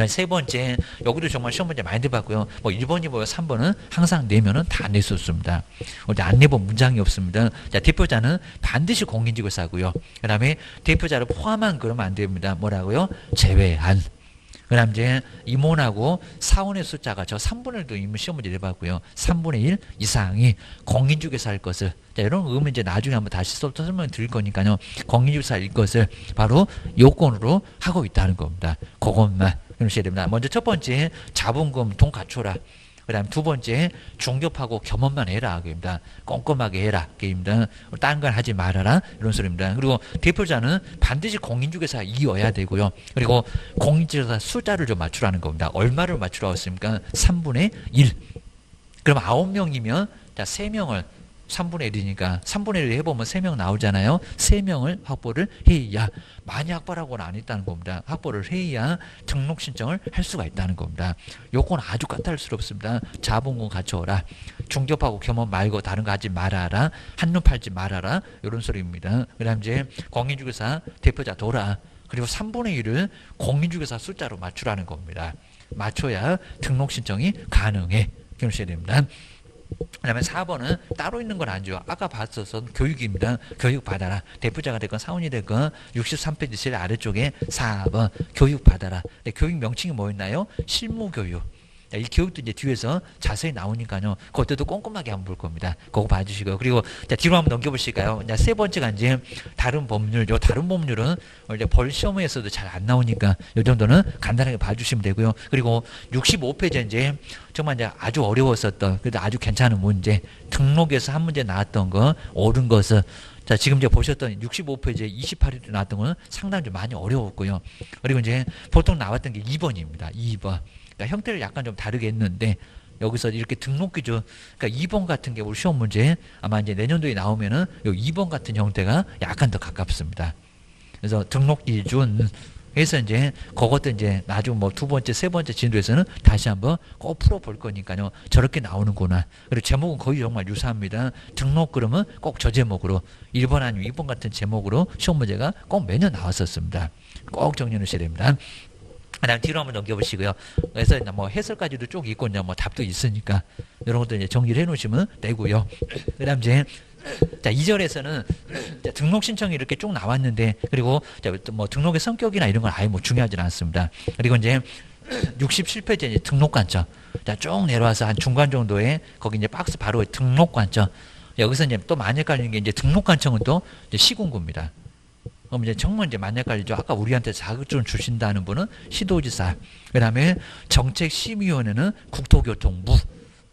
세 번째, 여기도 정말 시험 문제 많이 내봤고요. 뭐 1번이고 3번은 항상 내면은 다 냈었습니다. 근데 안 내본 문장이 없습니다. 자, 대표자는 반드시 공인중개사고요. 그 다음에 대표자를 포함한 그러면 안 됩니다. 뭐라고요? 제외한. 그 다음 이제 임원하고 사원의 숫자가 저 3분의 1도 이미 시험 문제 내봤고요. 3분의 1 이상이 공인중개사일 것을. 자, 이런 의미 이제 나중에 한번 다시 설명 드릴 거니까요. 공인중개사일 것을 바로 요건으로 하고 있다는 겁니다. 그것만 해주셔야 됩니다. 먼저 첫 번째, 자본금 돈 갖춰라. 그 다음 두 번째, 중개업하고 겸업만 해라. 그입니다. 꼼꼼하게 해라. 그입니다. 다른 건 하지 말아라. 이런 소리입니다. 그리고 대표자는 반드시 공인중개사이어야 되고요. 그리고 공인중개사 숫자를 좀 맞추라는 겁니다. 얼마를 맞추라고 했습니까? 3분의 1. 그럼 9명이면 자, 3명을 3분의 1이니까 3분의 1 해보면 3명 나오잖아요. 3명을 확보를 해야, 많이 확보라고는 안 했다는 겁니다. 확보를 해야 등록 신청을 할 수가 있다는 겁니다. 요건 아주 까탈스럽습니다. 자본금 갖춰라. 중개업하고 겸업 말고 다른 거 하지 말아라. 한눈 팔지 말아라. 이런 소리입니다. 그 다음 이제 공인중개사 대표자 둬라. 그리고 3분의 1을 공인중개사 숫자로 맞추라는 겁니다. 맞춰야 등록 신청이 가능해. 기억하셔야 됩니다. 그 다음에 4번은 따로 있는 건 아니죠. 아까 봤었던 교육입니다. 교육 받아라. 대표자가 됐건 사원이 됐건 63페이지 제일 아래쪽에 4번 교육 받아라. 근데 교육 명칭이 뭐였나요? 실무교육. 이 교육도 이제 뒤에서 자세히 나오니까요. 그것도 꼼꼼하게 한번 볼 겁니다. 그거 봐주시고요. 그리고 자, 뒤로 한번 넘겨보실까요? 자, 세 번째가 이제 다른 법률. 요 다른 법률은 원래 벌 시험에서도 잘 안 나오니까 요 정도는 간단하게 봐주시면 되고요. 그리고 65페이지 이제 정말 이제 아주 어려웠었던 그래도 아주 괜찮은 문제. 등록에서 한 문제 나왔던 거 옳은 것은 자, 지금 이제 보셨던 65페이지에 28일 나왔던 거는 상당히 좀 많이 어려웠고요. 그리고 이제 보통 나왔던 게 2번입니다. 2번. 그러니까 형태를 약간 좀 다르게 했는데 여기서 이렇게 등록 기준 그러니까 2번 같은 게 우리 시험 문제 아마 이제 내년도에 나오면은 요 2번 같은 형태가 약간 더 가깝습니다. 그래서 등록 기준 해서 이제 그것도 이제 나중 뭐 두 번째, 세 번째 진도에서는 다시 한번 꼭 풀어볼 거니까요. 저렇게 나오는구나. 그리고 제목은 거의 정말 유사합니다. 등록 그러면 꼭 저 제목으로 1번 아니면 2번 같은 제목으로 시험 문제가 꼭 매년 나왔었습니다. 꼭 정리해 놓으셔야 됩니다. 그다음 뒤로 한번 넘겨보시고요. 그래서 뭐 해설까지도 쭉 있고 이제 뭐 답도 있으니까 이런 것도 이제 정리를 해놓으시면 되고요. 그다음 이제 자 2절에서는 등록 신청이 이렇게 쭉 나왔는데 그리고 뭐 등록의 성격이나 이런 건 아예 뭐 중요하지 않습니다. 그리고 이제 67페이지 이제 등록 관점. 자 쭉 내려와서 한 중간 정도에 거기 이제 박스 바로 등록 관점. 여기서 이제 또 많이 헷갈리는 게 이제 등록 관청은 또 이제 시군구입니다. 그럼 이제 정말 이제 많이 헷갈리죠. 아까 우리한테 자격증 주신다는 분은 시도지사. 그 다음에 정책심의위원회는 국토교통부.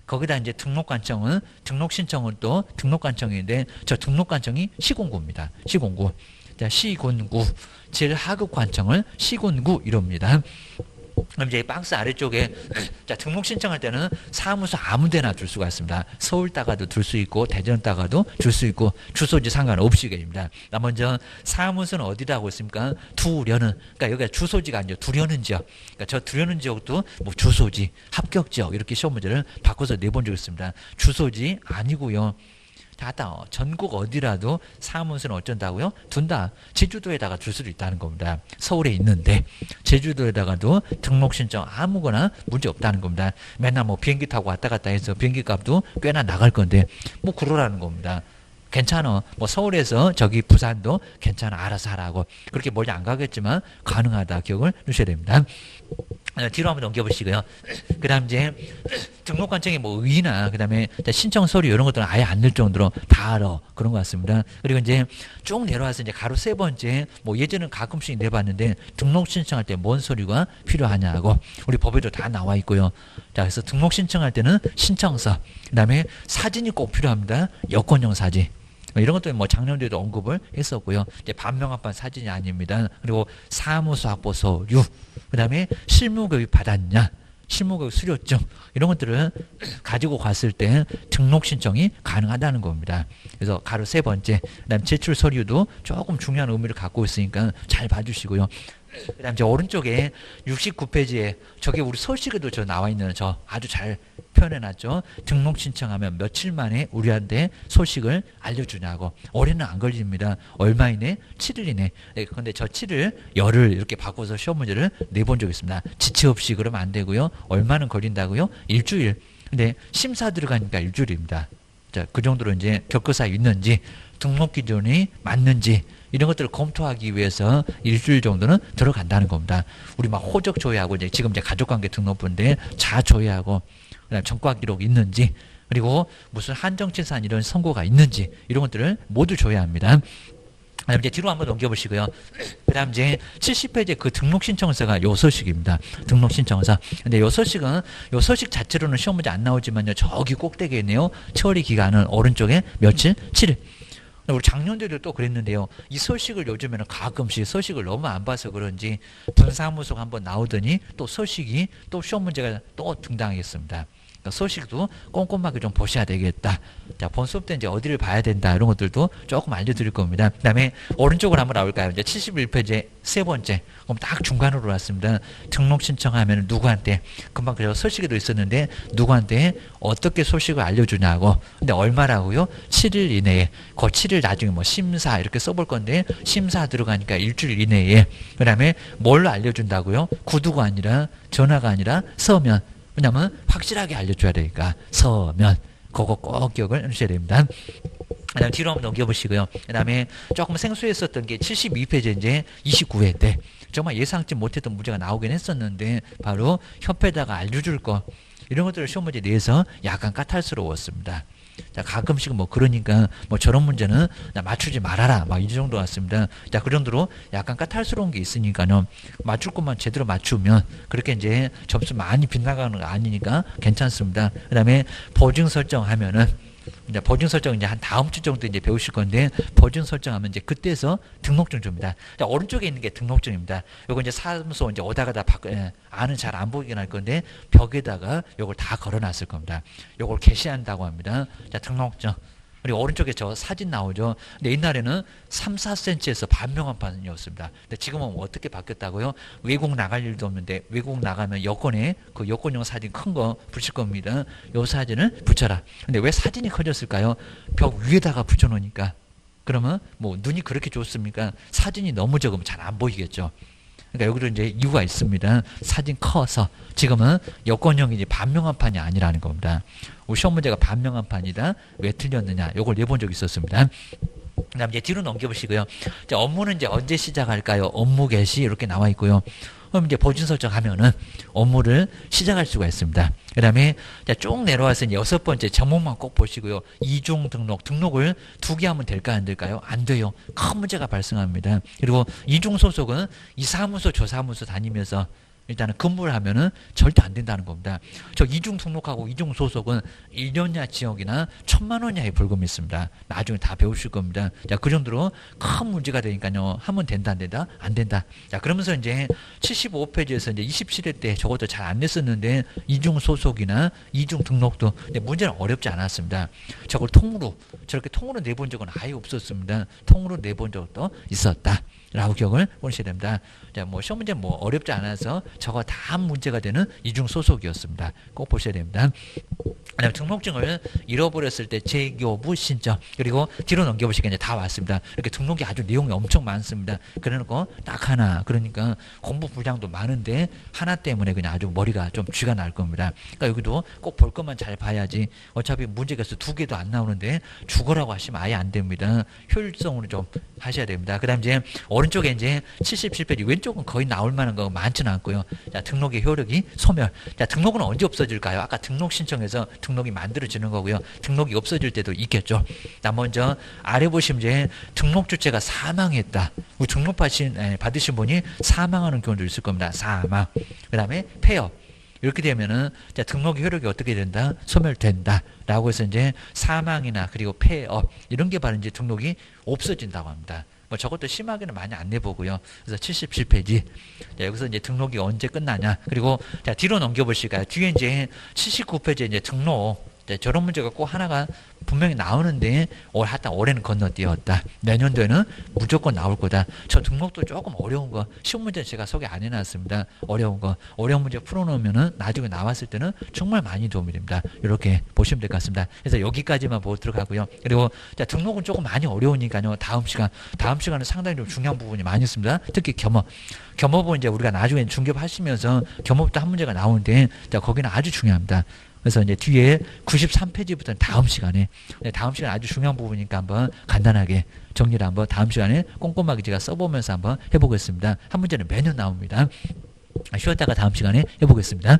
거기다 이제 등록관청은 등록신청은 또 등록관청인데 저 등록관청이 시군구입니다. 시군구. 자, 시군구. 제1하급관청을 시군구 이럽니다. 그럼 이제 박스 아래쪽에 자 등록 신청할 때는 사무소 아무 데나 둘 수가 있습니다. 서울 따가도 둘 수 있고 대전 따가도 줄 수 있고 주소지 상관없이 입니다. 먼저 사무소는 어디라고 했습니까? 두려는 그러니까 여기가 주소지가 아니죠. 두려는 지역. 그러니까 저 두려는 지역도 뭐 주소지, 합격 지역 이렇게 시험 문제를 바꿔서 내본 적이 있습니다. 주소지 아니고요. 다 전국 어디라도 사무소는 어쩐다고요? 둔다. 제주도에다가 줄 수도 있다는 겁니다. 서울에 있는데 제주도에다가도 등록 신청 아무거나 문제 없다는 겁니다. 맨날 뭐 비행기 타고 왔다 갔다 해서 비행기 값도 꽤나 나갈 건데 뭐 그러라는 겁니다. 괜찮아. 뭐 서울에서 저기 부산도 괜찮아. 알아서 하라고. 그렇게 멀리 안 가겠지만 가능하다. 기억을 넣으셔야 됩니다. 뒤로 한번 넘겨보시고요. 그 다음 이제 등록관청이 뭐 의의나 그 다음에 신청 서류 이런 것들은 아예 안 늘 정도로 다 알아. 그런 것 같습니다. 그리고 이제 쭉 내려와서 이제 가로 세 번째 뭐 예전은 가끔씩 내봤는데 등록 신청할 때 뭔 서류가 필요하냐고 우리 법에도 다 나와 있고요. 자, 그래서 등록 신청할 때는 신청서 그 다음에 사진이 꼭 필요합니다. 여권용 사진. 이런 것도 뭐 작년에도 언급을 했었고요. 이제 반명합반 사진이 아닙니다. 그리고 사무소 확보 서류, 그 다음에 실무교육 받았냐, 실무교육 수료증 이런 것들을 가지고 갔을 때 등록 신청이 가능하다는 겁니다. 그래서 가로 세 번째, 그다음 제출 서류도 조금 중요한 의미를 갖고 있으니까 잘 봐주시고요. 그다음 저 오른쪽에 69페이지에 저게 우리 서식에도 저 나와 있는 저 아주 잘 표현해놨죠. 등록 신청하면 며칠 만에 우리한테 소식을 알려주냐고. 올해는 안 걸립니다. 얼마 이내? 7일 이내. 네, 근데 저 7일, 열흘 이렇게 바꿔서 시험 문제를 내본 적이 있습니다. 지체 없이 그러면 안 되고요. 얼마는 걸린다고요? 일주일. 근데 심사 들어가니까 일주일입니다. 자, 그 정도로 이제 겪어서 있는지 등록 기준이 맞는지 이런 것들을 검토하기 위해서 일주일 정도는 들어간다는 겁니다. 우리 막 호적 조회하고 이제 지금 이제 가족관계 등록부인데 자 조회하고 그다음 전과 기록 있는지 그리고 무슨 한정치산 이런 선고가 있는지 이런 것들을 모두 조회합니다. 그다음 이제 뒤로 한번 넘겨보시고요. 그다음 이제 70페이지 그 등록 신청서가 요 서식입니다. 등록 신청서. 근데 요 서식은 요 서식 자체로는 시험 문제 안 나오지만요. 저기 꼭대기에 있네요. 처리 기간은 오른쪽에 며칠? 7일. 우리 작년에도 또 그랬는데요. 이 서식을 요즘에는 가끔씩 서식을 너무 안 봐서 그런지 분사무소가 한번 나오더니 또 서식이 또 시험 문제가 또 등장하겠습니다. 그러니까 서식도 꼼꼼하게 좀 보셔야 되겠다. 자, 본 수업 때 이제 어디를 봐야 된다 이런 것들도 조금 알려드릴 겁니다. 그 다음에 오른쪽으로 한번 나올까요? 이제 71페이지 세 번째. 그럼 딱 중간으로 왔습니다. 등록 신청하면 누구한테 금방 그래서 서식에도 있었는데 누구한테 어떻게 소식을 알려주냐고. 근데 얼마라고요? 7일 이내에. 그 7일 나중에 뭐 심사 이렇게 써볼 건데 심사 들어가니까 일주일 이내에. 그 다음에 뭘로 알려준다고요? 구두가 아니라 전화가 아니라 서면. 왜냐면 확실하게 알려줘야 되니까 서면 그거 꼭 기억을 해주셔야 됩니다. 그 다음에 뒤로 한번 넘겨보시고요. 그 다음에 조금 생소했었던 게 72페이지 이제 29회 때 정말 예상치 못했던 문제가 나오긴 했었는데 바로 협회에다가 알려줄 거 이런 것들을 시험 문제 내서 약간 까탈스러웠습니다. 자, 가끔씩 뭐 그러니까 뭐 저런 문제는 맞추지 말아라 막 이 정도 같습니다. 자, 그 정도로 약간 까탈스러운 게 있으니까요. 맞출 것만 제대로 맞추면 그렇게 이제 점수 많이 빗나가는 거 아니니까 괜찮습니다. 그다음에 보증 설정하면은 이제 보증 설정 이제 한 다음 주 정도 이제 배우실 건데 보증 설정하면 이제 그때서 등록증 줍니다. 자, 오른쪽에 있는 게 등록증입니다. 요거 이제 사무소 이제 오다가 다 안은 잘 안 보이긴 할 건데 벽에다가 요걸 다 걸어놨을 겁니다. 요걸 게시한다고 합니다. 자, 등록증. 그리고 오른쪽에 저 사진 나오죠. 근데 옛날에는 3, 4cm에서 반명한판이었습니다. 근데 지금은 어떻게 바뀌었다고요? 외국 나갈 일도 없는데 외국 나가면 여권에 그 여권용 사진 큰 거 붙일 겁니다. 요 사진을 붙여라. 근데 왜 사진이 커졌을까요? 벽 위에다가 붙여놓으니까. 그러면 뭐 눈이 그렇게 좋습니까? 사진이 너무 적으면 잘 안 보이겠죠. 그러니까 여기도 이제 이유가 있습니다. 사진 커서 지금은 여권형이 이제 반명한판이 아니라는 겁니다. 시험 문제가 반명한판이다. 왜 틀렸느냐? 요걸 내본 적이 있었습니다. 그다음 이제 뒤로 넘겨보시고요. 이제 업무는 이제 언제 시작할까요? 업무 개시 이렇게 나와 있고요. 그럼 이제 보증 설정하면은 업무를 시작할 수가 있습니다. 그 다음에 쭉 내려와서 이제 6번째 제목만 꼭 보시고요. 이중 등록을 2개 하면 될까 안 될까요? 안 돼요. 큰 문제가 발생합니다. 그리고 이중 소속은 이 사무소 저 사무소 다니면서 일단은 근무를 하면은 절대 안 된다는 겁니다. 저 이중 등록하고 이중 소속은 1년야 지역이나 1,000만 원 이하의 벌금이 있습니다. 나중에 다 배우실 겁니다. 자, 그 정도로 큰 문제가 되니까요. 하면 된다, 안 된다? 안 된다. 자, 그러면서 이제 75페이지에서 이제 27회 때 저것도 잘 안 냈었는데 이중 소속이나 이중 등록도 근데 문제는 어렵지 않았습니다. 저걸 통으로 저렇게 통으로 내본 적은 아예 없었습니다. 통으로 내본 적도 있었다. 라고 기억을 보내셔야 됩니다. 자, 뭐 시험 문제 뭐 어렵지 않아서 저거 다 문제가 되는 이중 소속이었습니다. 꼭 보셔야 됩니다. 그다음에 등록증을 잃어버렸을 때 재교부 신청 그리고 뒤로 넘겨보시니까 이제 다 왔습니다. 이렇게 등록이 아주 내용이 엄청 많습니다. 그래놓고 딱 하나 그러니까 공부 분량도 많은데 하나 때문에 그냥 아주 머리가 좀 쥐가 날 겁니다. 그러니까 여기도 꼭 볼 것만 잘 봐야지 어차피 문제가 2개도 안 나오는데 죽어라고 하시면 아예 안 됩니다. 효율성으로 좀 하셔야 됩니다. 그다음 이제 오른쪽에 이제 77페이지 왼쪽은 거의 나올 만한 거 많지는 않고요. 자, 등록의 효력이 소멸. 자, 등록은 언제 없어질까요? 아까 등록 신청해서 등록이 만들어지는 거고요. 등록이 없어질 때도 있겠죠. 자, 먼저 아래 보시면 이제 등록 주체가 사망했다. 등록 받으신 분이 사망하는 경우도 있을 겁니다. 사망. 그다음에 폐업. 이렇게 되면은 자, 등록의 효력이 어떻게 된다? 소멸된다라고 해서 이제 사망이나 그리고 폐업 이런 게 바로 이제 등록이 없어진다고 합니다. 뭐 저것도 심하게는 많이 안 내보고요. 그래서 77페이지. 자, 여기서 이제 등록이 언제 끝나냐. 그리고 자, 뒤로 넘겨보실까요? 뒤에 이제 79페이지에 이제 등록. 자, 저런 문제가 꼭 하나가 분명히 나오는데 하여튼 올해는 건너뛰었다. 내년도에는 무조건 나올 거다. 저 등록도 조금 어려운 거 쉬운 문제 제가 소개 안 해놨습니다. 어려운 거 어려운 문제 풀어놓으면은 나중에 나왔을 때는 정말 많이 도움이 됩니다. 이렇게 보시면 될 것 같습니다. 그래서 여기까지만 보도록 하고요. 그리고 자, 등록은 조금 많이 어려우니까요. 다음 시간은 상당히 좀 중요한 부분이 많이 있습니다. 특히 겸업은 이제 우리가 나중에 중개하시면서 겸업도 한 문제가 나오는데 자, 거기는 아주 중요합니다. 그래서 이제 뒤에 93페이지부터는 다음 시간에 아주 중요한 부분이니까 한번 간단하게 정리를 한번 다음 시간에 꼼꼼하게 제가 써보면서 한번 해보겠습니다. 한 문제는 매년 나옵니다. 쉬었다가 다음 시간에 해보겠습니다.